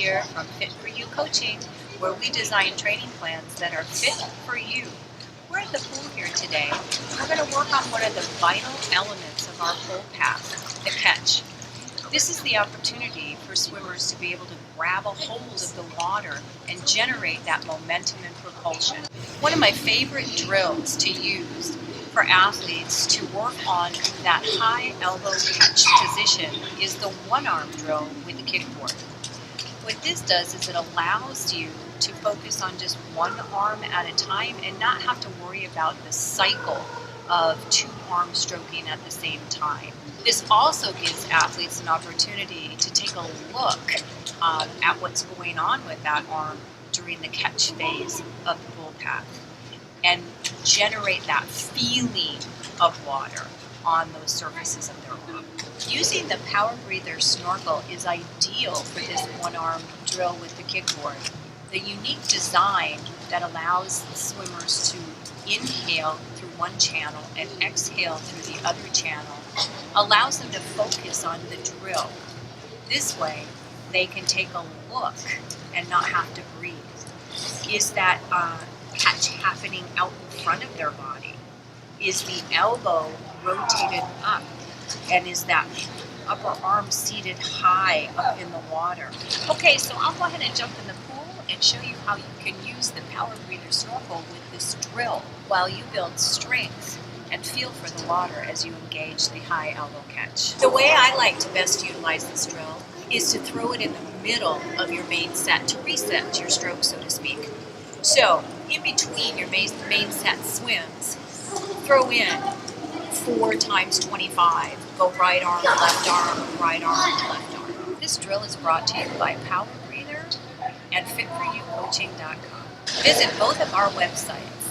here from Fit For You Coaching, where we design training plans that are fit for you. We're at the pool here today. We're going to work on one of the vital elements of our pole path, the catch. This is the opportunity for swimmers to be able to grab a hold of the water and generate that momentum and propulsion. One of my favorite drills to use for athletes to work on that high elbow catch position is the one-arm drill with the kickboard. What this does is it allows you to focus on just one arm at a time and not have to worry about the cycle of two arms stroking at the same time. This also gives athletes an opportunity to take a look at what's going on with that arm during the catch phase of the pole path and generate that feeling of water on those surfaces of their arm. Using the Powerbreather snorkel is ideal for this one-arm drill with the kickboard. The unique design that allows the swimmers to inhale through one channel and exhale through the other channel allows them to focus on the drill. This way, they can take a look and not have to breathe. Is that catch happening out in front of their body? Is the elbow rotated up? And is that upper arm seated high up in the water? Okay, so I'll go ahead and jump in the pool and show you how you can use the Powerbreather snorkel with this drill while you build strength and feel for the water as you engage the high elbow catch. The way I like to best utilize this drill is to throw it in the middle of your main set to reset your stroke, so to speak. So, in between your main set swims, throw in 4 times 25. Go right arm, left arm, right arm, left arm. This drill is brought to you by Powerbreather and FitForYouCoaching.com. Visit both of our websites